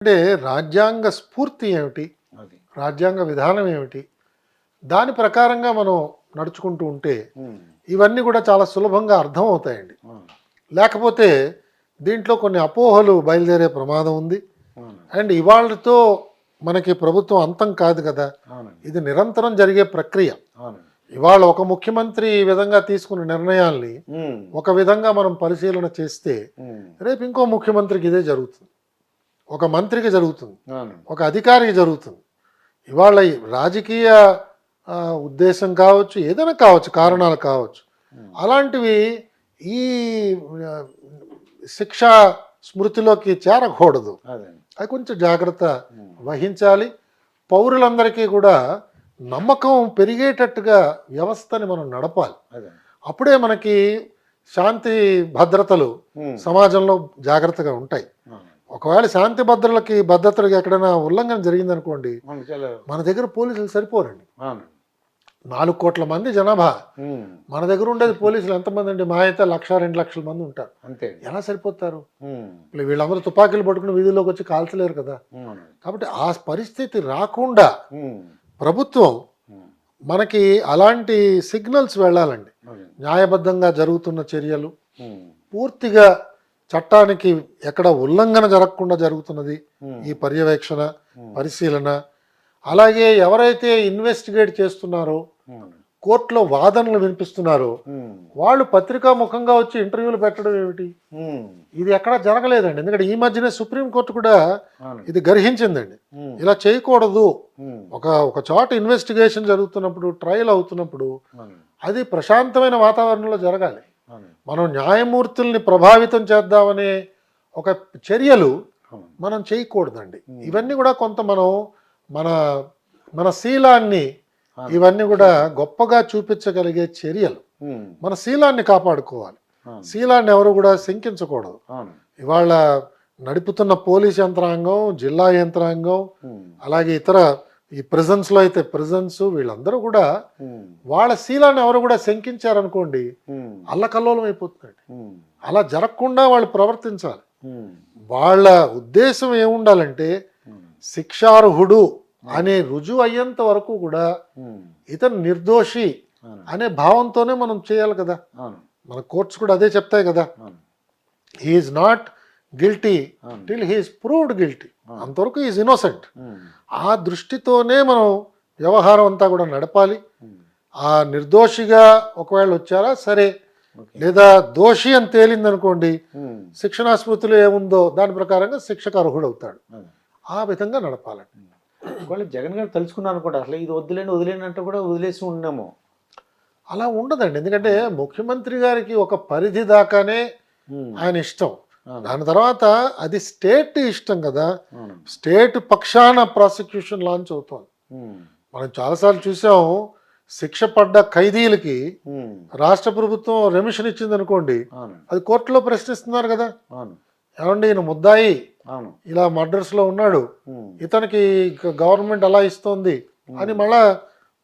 అంటే రాజ్యాంగ స్ఫూర్తి ఏమిటి? అది. రాజ్యాంగ విధానం ఏమిటి? దాని ప్రకారంగా మనం నడుచుకుంటూ ఉంటే హ్మ్. ఇవన్నీ కూడా చాలా సులభంగా అర్థమవుతాయండి. అవును. లేకపోతే దీంట్లో కొన్ని అపోహలు బయలుదేరే ప్రమాదం ఉంది. అవును. అండ్ ఇవాళతో మనకి ప్రభుత్వం అంతం కాదు కదా! అవునండి. ఇది నిరంతరం జరిగే ప్రక్రియ. అవునండి. ఇవాళ ఒక ముఖ్యమంత్రి ఈ విధంగా తీసుకున్న నిర్ణయాల్ని హ్మ్. ఒక విధంగా మనం పరిశీలన చేస్తే హ్మ్. రేపు ఇంకో ముఖ్యమంత్రికి ఇదే జరుగుతుంది. ఒక మంత్రికి జరుగుతుంది. అవునండి. ఒక అధికారికి జరుగుతుంది. ఇవాళ ఈ రాజకీయ ఉద్దేశం కావచ్చు, ఏదైనా కావచ్చు, కారణాలు కావచ్చు. అలాంటివి ఈ ఆ, శిక్షా స్మృతిలోకి చేరకూడదు. అదండి. అది కొంచెం జాగ్రత్త వహించాలి. పౌరులందరికీ కూడా నమ్మకం పెరిగేటట్టుగా వ్యవస్థని మనం నడపాలి. అదండి. అప్పుడే మనకి శాంతి భద్రతలు హ్మ్. సమాజంలో జాగ్రత్తగా ఉంటాయి. అవును. ఒకవేళ శాంతి భద్రతలకు ఎక్కడైనా ఉల్లంఘన జరిగిందనుకోండి, మనకు చాలా మన దగ్గర పోలీసులు సరిపోరండి. అవును. 4 కోట్ల మంది జనాభా. హ్మ్. మన దగ్గర ఉండేది పోలీసులు ఎంతమంది అండి? మా అయితే 1,00,000-2,00,000 మంది ఉంటారు. అంతే. ఎలా సరిపోతారు? హ్మ్. ఇప్పుడు వీళ్ళందరూ తుపాకీలు పట్టుకుని వీధుల్లోకి వచ్చి కాల్చలేరు కదా! అవును. కాబట్టి ఆ పరిస్థితి రాకుండా హ్మ్. ప్రభుత్వం హ్మ్. మనకి అలాంటి సిగ్నల్స్ వెళ్ళాలండి. అదండి. న్యాయబద్ధంగా జరుగుతున్న చర్యలు, హ్మ్. పూర్తిగా చట్టానికి ఎక్కడ ఉల్లంఘన జరగకుండా జరుగుతున్నది హ్మ్. ఈ పర్యవేక్షణ, పరిశీలన. అలాగే ఎవరైతే ఇన్వెస్టిగేట్ చేస్తున్నారో, అవును. కోర్టులో వాదనలు వినిపిస్తున్నారో, హ్మ్. వాళ్ళు పత్రికా ముఖంగా వచ్చి ఇంటర్వ్యూలు పెట్టడం ఏమిటి? హ్మ్. ఇది ఎక్కడా జరగలేదండి. ఎందుకంటే ఈ మధ్యనే సుప్రీంకోర్టు కూడా అవును. ఇది గర్హించిందండి. హ్మ్. ఇలా చేయకూడదు. హ్మ్. ఒక చోట ఇన్వెస్టిగేషన్ జరుగుతున్నప్పుడు, ట్రయల్ అవుతున్నప్పుడు అవును. అది ప్రశాంతమైన వాతావరణంలో జరగాలి. అవును. మనం న్యాయమూర్తుల్ని ప్రభావితం చేద్దామనే ఒక చర్యలు అవును. మనం చేయకూడదండి. ఇవన్నీ కూడా కొంత మనం మన మన శీలాన్ని ఇవన్నీ కూడా గొప్పగా చూపించగలిగే చర్యలు. హ్మ్. మన శీలాన్ని కాపాడుకోవాలి. అవును. శీలాన్ని ఎవరు కూడా శంకించకూడదు. అవును. ఇవాళ నడుపుతున్న పోలీస్ యంత్రాంగం, జిల్లా యంత్రాంగం, హ్మ్. అలాగే ఇతర ఈ ప్రిజన్స్లో అయితే ప్రిజన్స్, వీళ్ళందరూ కూడా హ్మ్. వాళ్ళ శీలాన్ని ఎవరు కూడా శంకించారనుకోండి, హ్మ్. అల్లకల్లోలం అయిపోతుందండి. హ్మ్. అలా జరగకుండా వాళ్ళు ప్రవర్తించాలి. హ్మ్. వాళ్ళ ఉద్దేశం ఏముండాలంటే హ్మ్. శిక్షార్హుడు అనే రుజువు అయ్యేంత వరకు కూడా హ్మ్. ఇతను నిర్దోషి అవును. అనే భావంతోనే మనం చేయాలి కదా. అవును. మన కోర్ట్స్ కూడా అదే చెప్తాయి కదా. అవును. హీఈస్ నాట్ గిల్టీ అవును. Till he's proved guilty. అంతవరకు ఈజ్ ఇన్నోసెంట్. హ్మ్. ఆ దృష్టితోనే మనం వ్యవహారం అంతా కూడా నడపాలి. హ్మ్. ఆ నిర్దోషిగా ఒకవేళ వచ్చారా సరే, ఓకే. లేదా దోషి అని తేలిందనుకోండి, హ్మ్. శిక్షణా స్మృతిలో ఏముందో దాని ప్రకారంగా శిక్షకు అర్హుడవుతాడు. అవును. ఆ విధంగా నడపాలండి. ఒకవేళ జగన్ గారు తలుచుకున్నారు అనుకోండి, అసలు ఇది వద్దులేండి వదిలేండి అంటే కూడా వదిలేసి ఉన్నాము. అలా ఉండదండి. ఎందుకంటే ముఖ్యమంత్రి గారికి ఒక పరిధి దాకానే హ్మ్. ఆయన ఇష్టం. అవును. దాని తర్వాత అది స్టేట్ ఇష్టం కదా. అవును. స్టేట్ పక్షాన ప్రాసిక్యూషన్ లాంచ్ అవుతుంది. హ్మ్. మనం చాలాసార్లు చూసాం, శిక్ష పడ్డ ఖైదీలకి హ్మ్. రాష్ట్ర ప్రభుత్వం రెమిషన్ ఇచ్చిందనుకోండి, అవును. అది కోర్టులో ప్రశ్నిస్తున్నారు కదా. అవును. ఏమండి, ఈయన ముద్దాయి అవును. ఇలా మర్డర్స్లో ఉన్నాడు, హ్మ్. ఇతనికి గవర్నమెంట్ అలా ఇస్తోంది అని మళ్ళా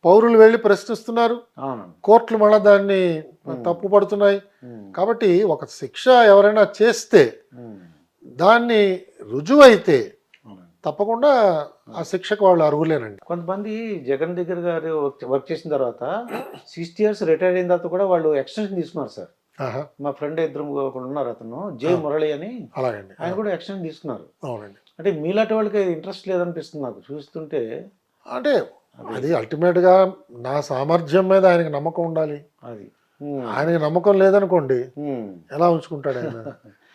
పౌరులు వెళ్ళి ప్రశ్నిస్తున్నారు. అవును. కోర్టులు మళ్ళీ దాన్ని తప్పు పడుతున్నాయి. హ్మ్. కాబట్టి ఒక శిక్ష ఎవరైనా చేస్తే హ్మ్. దాన్ని రుజువు అయితే అవును. తప్పకుండా ఆ శిక్షకు వాళ్ళు అర్హులేనండి. కొంతమంది జగన్ దగ్గర గారు వర్క్ చేసిన తర్వాత 60 ఇయర్స్ రిటైర్ అయిన తర్వాత కూడా వాళ్ళు ఎక్స్టెన్షన్ తీసుకున్నారు సార్. ఆహా, మా ఫ్రెండ్ ఇద్దరు ఒకడు ఉన్నారు, అతను జే మురళి అని. అలాగండి. ఆయన కూడా ఎక్స్టెన్షన్ తీసుకున్నారు. అవునండి. అంటే మీలాంటి వాళ్ళకి ఇంట్రెస్ట్ లేదనిపిస్తుంది నాకు చూస్తుంటే. అంటే అది అల్టిమేట్గా నా సామర్థ్యం మీద ఆయనకి నమ్మకం ఉండాలి. అది. హ్మ్. ఆయనకి నమ్మకం లేదనుకోండి, హ్మ్. ఎలా ఉంచుకుంటాడు ఆయన?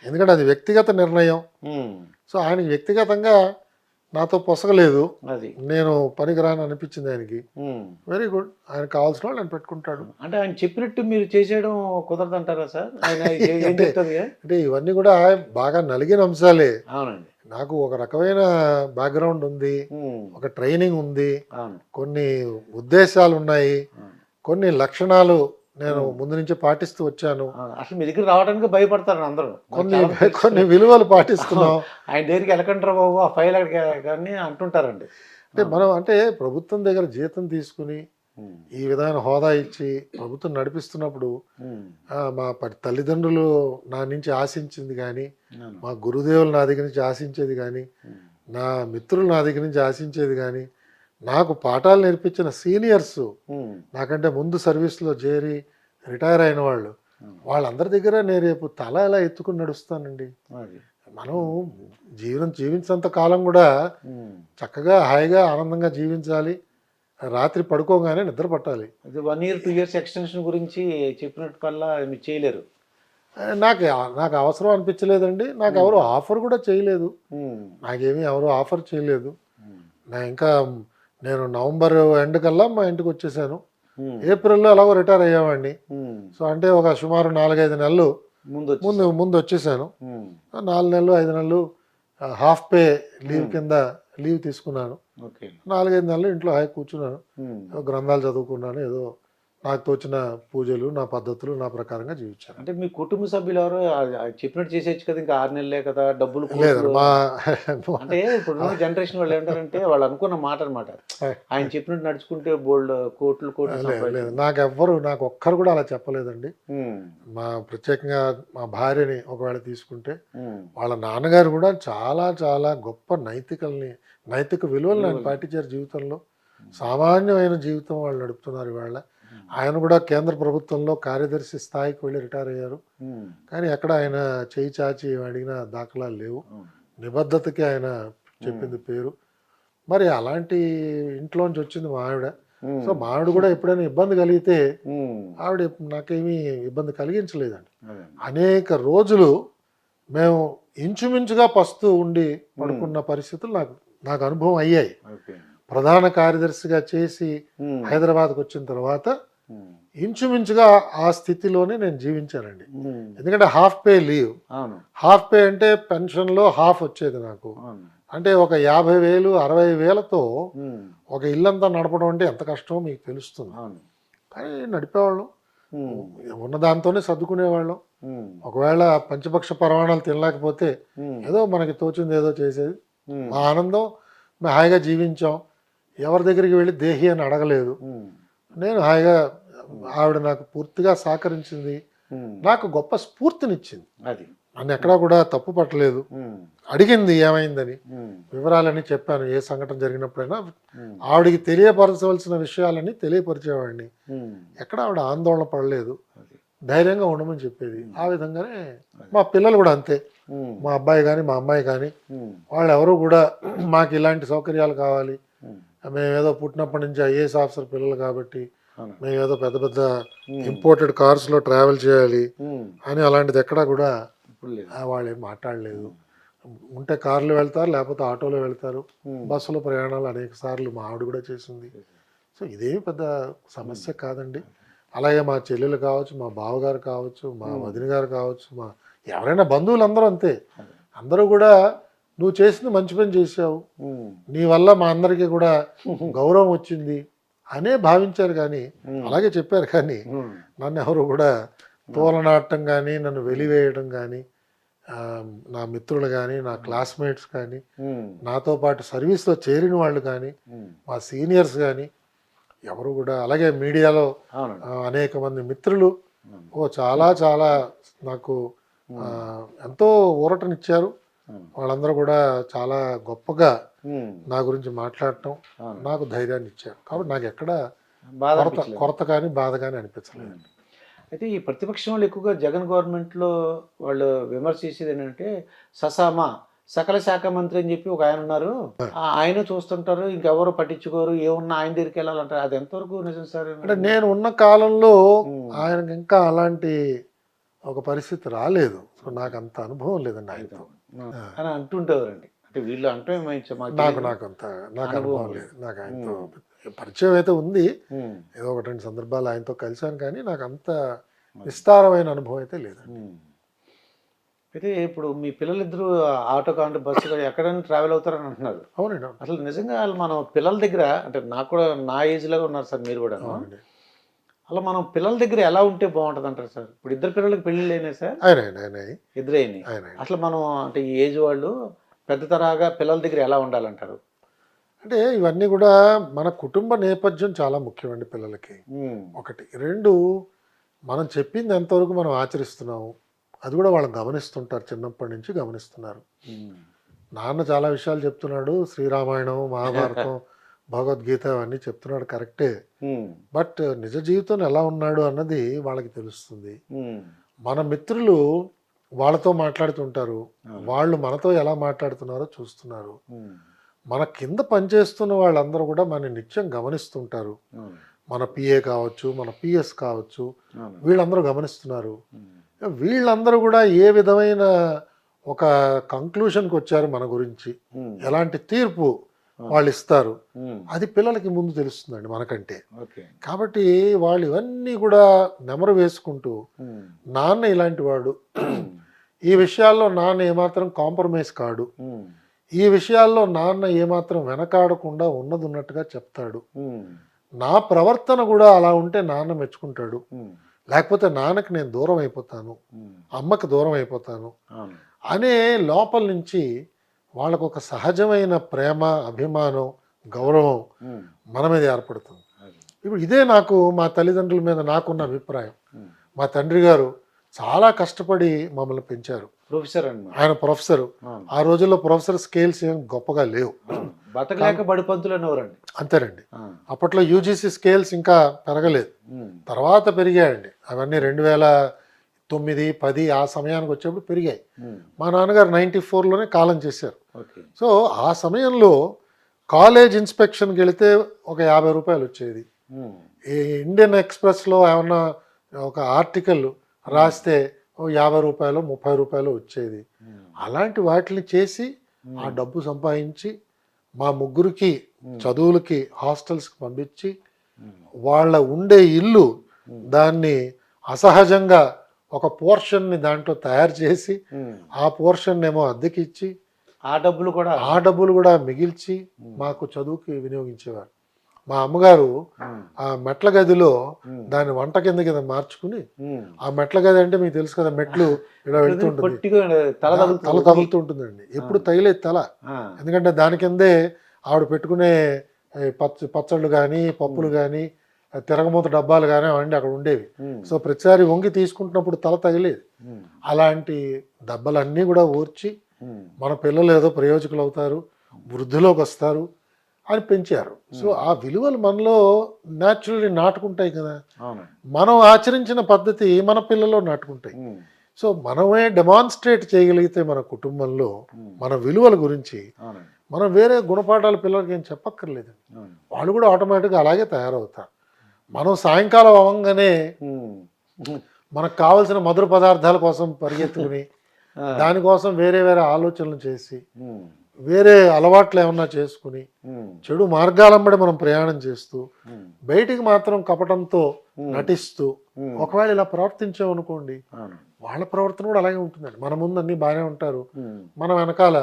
ఎందుకంటే అది వ్యక్తిగత నిర్ణయం. హ్మ్. సో ఆయనకి వ్యక్తిగతంగా నాతో పొసగలేదు, అది. నేను పనికిరాని అనిపించింది ఆయనకి. హ్మ్. వెరీ గుడ్, ఆయన కావాల్సిన వాళ్ళు ఆయన పెట్టుకుంటాడు. అంటే ఆయన చెప్పినట్టు మీరు చేసేయడం కుదరదంటారా సార్? ఆయన ఏం అంటే చెప్తుంది? అంటే ఇవన్నీ కూడా బాగా నలిగిన అంశాలే. అవునండి. నాకు ఒక రకమైన బ్యాక్గ్రౌండ్ ఉంది, హ్మ్. ఒక ట్రైనింగ్ ఉంది, అవును. కొన్ని ఉద్దేశాలు ఉన్నాయి, అవును. కొన్ని లక్షణాలు నేను ముందు నుంచి పాటిస్తూ వచ్చాను, అవును. అసలు మీ దగ్గరికి రావడానికి భయపడతారు అందరూ. నాకు చాలా మంది తెలుసు. కొన్ని విలువలు పాటిస్తున్నాం. ఆయన దగ్గరికి వెళ్ళకంటారా బాబు, ఆ ఫైల్ అక్కడికి కానీ అంటుంటారండి. అంటే మనం అంటే ప్రభుత్వం దగ్గర జీతం తీసుకుని హ్మ్. ఈ విధమైన హోదా ఇచ్చి ప్రభుత్వం నడిపిస్తున్నప్పుడు హ్మ్. మా తల్లిదండ్రులు నా నుంచి ఆశించింది కానీ, అవును. మా గురుదేవులు నా దగ్గర నుంచి ఆశించేది కానీ, హ్మ్. నా మిత్రులు నా దగ్గర నుంచి ఆశించేది కానీ, నాకు పాఠాలు నేర్పించిన సీనియర్స్, నాకంటే ముందు సర్వీస్లో చేరి రిటైర్ అయిన వాళ్ళు, వాళ్ళందరి దగ్గర నేను రేపు తల ఎలా ఎత్తుకుని నడుస్తానండి. మనం జీవించినంత కాలం కూడా చక్కగా హాయిగా ఆనందంగా జీవించాలి. రాత్రి పడుకోగానే నిద్ర పట్టాలి. అది 1 year 2 years ఎక్స్టెన్షన్ గురించి చెప్పినట్టు కల్లా మీరు చేయలేరు. నాకు నాకు అవసరం అనిపించలేదండి. నాకు ఎవరు ఆఫర్ కూడా చేయలేదు. నాకేమీ ఎవరు ఆఫర్ చేయలేదు. నేను నవంబర్ ఎండ్ కల్లా మా ఇంటికి వచ్చేసాను. ఏప్రిల్లో ఎలాగో రిటైర్ అయ్యేవాడిని. సో అంటే ఒక సుమారు 4-5 నెలలు ముందు వచ్చేసాను. 4 నెలలు 5 నెలలు హాఫ్ పే లీవ్ కింద లీవ్ తీసుకున్నాను. 4-5 నెలలు ఇంట్లో హాయి కూర్చున్నాను. గ్రంథాలు చదువుకున్నాను. ఏదో నాకు తోచిన పూజలు, నా పద్ధతులు నా ప్రకారంగా జీవించాను. అంటే మీ కుటుంబ సభ్యులు ఎవరు చెప్పినట్టు చేసేయచ్చు కదా, ఇంకా 6 నెలలే కదా, డబ్బులు లేదు. అంటే ఇప్పుడు జనరేషన్ వాళ్ళు ఏంటారంటే వాళ్ళు అనుకున్న మాట అనమాట, ఆయన చెప్పినట్టు నడుచుకుంటే బోల్డ్ కోట్లు లేదు. నాకు ఒక్కరు కూడా అలా చెప్పలేదండి. ప్రత్యేకంగా మా భార్యని ఒకవేళ తీసుకుంటే, వాళ్ళ నాన్నగారు కూడా చాలా చాలా గొప్ప నైతిక విలువలు ఆయన పాటించారు జీవితంలో. సామాన్యమైన జీవితం వాళ్ళు నడుపుతున్నారు ఇవాళ. ఆయన కూడా కేంద్ర ప్రభుత్వంలో కార్యదర్శి స్థాయికి వెళ్ళి రిటైర్ అయ్యారు. కానీ ఎక్కడ ఆయన చేయి చాచి అడిగిన దాఖలాలు లేవు. నిబద్ధతకి ఆయన చెప్పింది పేరు. మరి అలాంటి ఇంట్లోంచి వచ్చింది మా ఆవిడ. సో మా ఆవిడ కూడా ఎప్పుడైనా ఇబ్బంది కలిగితే ఆవిడ నాకేమీ ఇబ్బంది కలిగించలేదండి. అనేక రోజులు మేము ఇంచుమించుగా పస్తూ ఉండి పడుకున్న పరిస్థితులు నాకు అనుభవం అయ్యాయి. ప్రధాన కార్యదర్శిగా చేసి హైదరాబాద్కి వచ్చిన తర్వాత ఇంచుమించుగా ఆ స్థితిలోనే నేను జీవించానండి. ఎందుకంటే half pay leave. Half pay అంటే పెన్షన్లో హాఫ్ వచ్చేది నాకు. అంటే ఒక 50,000 60,000తో ఒక ఇల్లంతా నడపడం అంటే ఎంత కష్టమో మీకు తెలుస్తుంది. కానీ నడిపేవాళ్ళం, ఉన్న దాంతోనే సర్దుకునేవాళ్ళం. ఒకవేళ పంచపక్ష పరమాణాలు తినలేకపోతే ఏదో మనకి తోచింది ఏదో చేసేది. మా ఆనందం, మేము హాయిగా జీవించాం. ఎవరి దగ్గరికి వెళ్ళి దేహి అని అడగలేదు. నేను హాయిగా, ఆవిడ నాకు పూర్తిగా సహకరించింది. నాకు గొప్ప స్ఫూర్తినిచ్చింది. నన్ను ఎక్కడా కూడా తప్పు పట్టలేదు. అడిగింది ఏమైందని, వివరాలని చెప్పాను. ఏ సంఘటన జరిగినప్పుడైనా ఆవిడికి తెలియపరచవలసిన విషయాలని తెలియపరిచేవాడిని. ఎక్కడ ఆవిడ ఆందోళన పడలేదు. ధైర్యంగా ఉండమని చెప్పేది. ఆ విధంగానే మా పిల్లలు కూడా అంతే. మా అబ్బాయి కానీ మా అమ్మాయి కానీ వాళ్ళు ఎవరు కూడా మాకు ఇలాంటి సౌకర్యాలు కావాలి, మేమేదో పుట్టినప్పటి నుంచి ఐఏఎస్ ఆఫీసర్ పిల్లలు కాబట్టి మేమేదో పెద్ద పెద్ద ఇంపోర్టెడ్ కార్స్లో ట్రావెల్ చేయాలి అని అలాంటిది ఎక్కడా కూడా వాళ్ళు ఏం మాట్లాడలేదు. ఉంటే కార్లు వెళ్తారు, లేకపోతే ఆటోలో వెళ్తారు. బస్సులో ప్రయాణాలు అనేక సార్లు మా ఆవిడ కూడా చేసింది. సో ఇదేమి పెద్ద సమస్య కాదండి. అలాగే మా చెల్లెలు కావచ్చు, మా బావగారు కావచ్చు, మా వదిన గారు కావచ్చు, మా ఎవరైనా బంధువులు అందరూ అంతే. అందరూ కూడా నువ్వు చేసింది మంచి పని చేసావు, నీ వల్ల మా అందరికీ కూడా గౌరవం వచ్చింది అనే భావించారు. కానీ అలాగే చెప్పారు. కానీ నన్ను ఎవరు కూడా తోలనాడటం కానీ, నన్ను వెలివేయడం కానీ, నా మిత్రులు కానీ, నా క్లాస్మేట్స్ కానీ, నాతో పాటు సర్వీస్లో చేరిన వాళ్ళు కానీ, మా సీనియర్స్ కానీ ఎవరు కూడా, అలాగే మీడియాలో అనేక మంది మిత్రులు చాలా చాలా నాకు ఎంతో ఊరటనిచ్చారు. వాళ్ళందరూ కూడా చాలా గొప్పగా నా గురించి మాట్లాడటం, నాకు ధైర్యాన్ని ఇచ్చారు. కాబట్టి నాకు ఎక్కడ కొరత కానీ బాధ కానీ అనిపించలేదు. అయితే ఈ ప్రతిపక్షం వాళ్ళు ఎక్కువగా జగన్ గవర్నమెంట్లో వాళ్ళు విమర్శ చేసేది ఏంటంటే, సకల శాఖ మంత్రి అని చెప్పి ఒక ఆయన ఉన్నారు, ఆయన చూస్తుంటారు, ఇంకెవరు పట్టించుకోరు, ఏమున్నా ఆయన దగ్గరికి వెళ్ళాలంటారు. అది ఎంతవరకు నిజం సార్? అంటే నేను ఉన్న కాలంలో ఆయనకి ఇంకా అలాంటి ఒక పరిస్థితి రాలేదు. సో నాకు అంత అనుభవం లేదండి ఆయనతో అని అంటుండేవారండి. అంటే వీళ్ళు అంటే నాకు అనుభవం లేదు. నాకు ఆయనతో పరిచయం అయితే ఉంది, ఏదో 1-2 సందర్భాలు ఆయనతో కలిశాను, కానీ నాకు అంత విస్తారమైన అనుభవం అయితే లేదండి. అయితే ఇప్పుడు మీ పిల్లలిద్దరూ ఆటో కాంటే బస్సు ఎక్కడైనా ట్రావెల్ అవుతారని అంటున్నారు. అవునండి. అసలు నిజంగా మనం పిల్లల దగ్గర, అంటే నాకు కూడా నా ఏజ్లాగా ఉన్నారు సార్ మీరు కూడా, అలా మనం పిల్లల దగ్గర ఎలా ఉంటే బాగుంటుంది అంటారు సార్? ఇప్పుడు ఇద్దరు పిల్లలకి పెళ్ళిళ్ళు అయినాయి సార్? ఇద్దరు అయినాయి. అసలు మనం అంటే ఈ ఏజ్ వాళ్ళు పెద్ద తరహాగా పిల్లల దగ్గర ఎలా ఉండాలంటారు? అంటే ఇవన్నీ కూడా మన కుటుంబ నేపథ్యం చాలా ముఖ్యమండి పిల్లలకి. 1, 2 మనం చెప్పింది ఎంతవరకు మనం ఆచరిస్తున్నాము అది కూడా వాళ్ళు గమనిస్తుంటారు. చిన్నప్పటి నుంచి గమనిస్తున్నారు. నాన్న చాలా విషయాలు చెప్తున్నాడు, శ్రీరామాయణం, మహాభారతం, భగవద్గీత అవన్నీ చెప్తున్నాడు కరెక్టే. బట్ నిజ జీవితంలో ఎలా ఉన్నాడు అన్నది వాళ్ళకి తెలుస్తుంది. మన మిత్రులు వాళ్ళతో మాట్లాడుతుంటారు, వాళ్ళు మనతో ఎలా మాట్లాడుతున్నారో చూస్తున్నారు. మన కింద పనిచేస్తున్న వాళ్ళందరూ కూడా మన నిత్యం గమనిస్తుంటారు. మన పిఏ కావచ్చు, మన పిఎస్ కావచ్చు, వీళ్ళందరూ గమనిస్తున్నారు. వీళ్ళందరూ కూడా ఏ విధమైన ఒక కంక్లూషన్కి వచ్చారు మన గురించి, ఎలాంటి తీర్పు వాళ్ళు ఇస్తారు, అది పిల్లలకి ముందు తెలుస్తుందండి మనకంటే. కాబట్టి వాళ్ళు ఇవన్నీ కూడా నెమరు వేసుకుంటూ, నాన్న ఇలాంటి వాడు, ఈ విషయాల్లో నాన్న ఏమాత్రం కాంప్రమైజ్ కాడు, ఈ విషయాల్లో నాన్న ఏమాత్రం వెనకాడకుండా ఉన్నది ఉన్నట్టుగా చెప్తాడు, నా ప్రవర్తన కూడా అలా ఉంటే నాన్న మెచ్చుకుంటాడు, లేకపోతే నాన్నకి నేను దూరం అయిపోతాను, అమ్మకి దూరం అయిపోతాను అనే లోపల నుంచి వాళ్ళకు ఒక సహజమైన ప్రేమ, అభిమానం, గౌరవం మన మీద ఏర్పడుతుంది. ఇప్పుడు ఇదే నాకు మా తల్లిదండ్రుల మీద నాకున్న అభిప్రాయం. మా తండ్రి గారు చాలా కష్టపడి మమ్మల్ని పెంచారు. ప్రొఫెసర్ అండి, ఆయన ప్రొఫెసర్. ఆ రోజుల్లో ప్రొఫెసర్ స్కేల్స్ ఏం గొప్పగా లేవు, బతకలేక బడిపంతులు అనేవారండి. అంతేనండి. అప్పట్లో యూజీసీ స్కేల్స్ ఇంకా పెరగలేదు, తర్వాత పెరిగాయండి అవన్నీ. 2009, 10 ఆ సమయానికి వచ్చేప్పుడు పెరిగాయి. మా నాన్నగారు 94లోనే కాలం చేశారు. సో ఆ సమయంలో కాలేజ్ ఇన్స్పెక్షన్కి వెళితే ఒక 50 రూపాయలు వచ్చేది. ఈ ఇండియన్ ఎక్స్ప్రెస్లో ఏమన్నా ఒక ఆర్టికల్ రాస్తే 50 రూపాయలు, 30 రూపాయలు వచ్చేది. అలాంటి వాటిని చేసి ఆ డబ్బు సంపాదించి మా ముగ్గురికి చదువులకి హాస్టల్స్కి పంపించి, వాళ్ళ ఉండే ఇల్లు దాన్ని అసహజంగా ఒక పోర్షన్ని దాంట్లో తయారు చేసి ఆ పోర్షన్ ఏమో అద్దెకిచ్చి ఆ డబ్బులు కూడా మిగిల్చి మాకు చదువుకి వినియోగించేవారు. మా అమ్మగారు ఆ మెట్ల గదిలో దాన్ని వంట కింద మార్చుకుని, ఆ మెట్ల గది అంటే మీకు తెలుసు కదా, మెట్లు ఇలా వెళ్తుంటుంది, తల తగులుతుంటుందండి. ఎప్పుడు తగిలేదు తల, ఎందుకంటే దాని కిందే ఆవిడ పెట్టుకునే పచ్చళ్ళు కానీ, పప్పులు కానీ, తిరగమూత డబ్బాలు కానీ అవన్నీ అక్కడ ఉండేవి. సో ప్రతిసారి వంగి తీసుకుంటున్నప్పుడు తల తగిలేదు. అలాంటి దెబ్బలన్నీ కూడా ఓర్చి మన పిల్లలు ఏదో ప్రయోజకులు అవుతారు, వృద్ధిలోకి వస్తారు అని పెంచారు. సో ఆ విలువలు మనలో న్యాచురల్లీ నాటుకుంటాయి కదా, మనం ఆచరించిన పద్ధతి మన పిల్లల్లో నాటుకుంటాయి. సో మనమే డెమాన్స్ట్రేట్ చేయగలిగితే మన కుటుంబంలో మన విలువల గురించి, మనం వేరే గుణపాఠాల పిల్లలకి ఏం చెప్పక్కర్లేదు, వాళ్ళు కూడా ఆటోమేటిక్గా అలాగే తయారవుతారు. మనం సాయంకాలం అవ్వగానే మనకు కావలసిన మధుర పదార్థాల కోసం పరిగెత్తుకుని, దానికోసం వేరే వేరే ఆలోచనలు చేసి, వేరే అలవాట్లు ఏమన్నా చేసుకుని, చెడు మార్గాలంబడి మనం ప్రయాణం చేస్తూ, బయటికి మాత్రం కపటంతో నటిస్తూ ఒకవేళ ఇలా ప్రవర్తించామనుకోండి, వాళ్ళ ప్రవర్తన కూడా అలాగే ఉంటుందండి. మన ముందు అన్ని బాగానే ఉంటారు, మన వెనకాల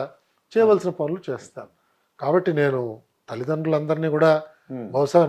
చేయవలసిన పనులు చేస్తారు. కాబట్టి నేను తల్లిదండ్రులందరినీ కూడా బహుశా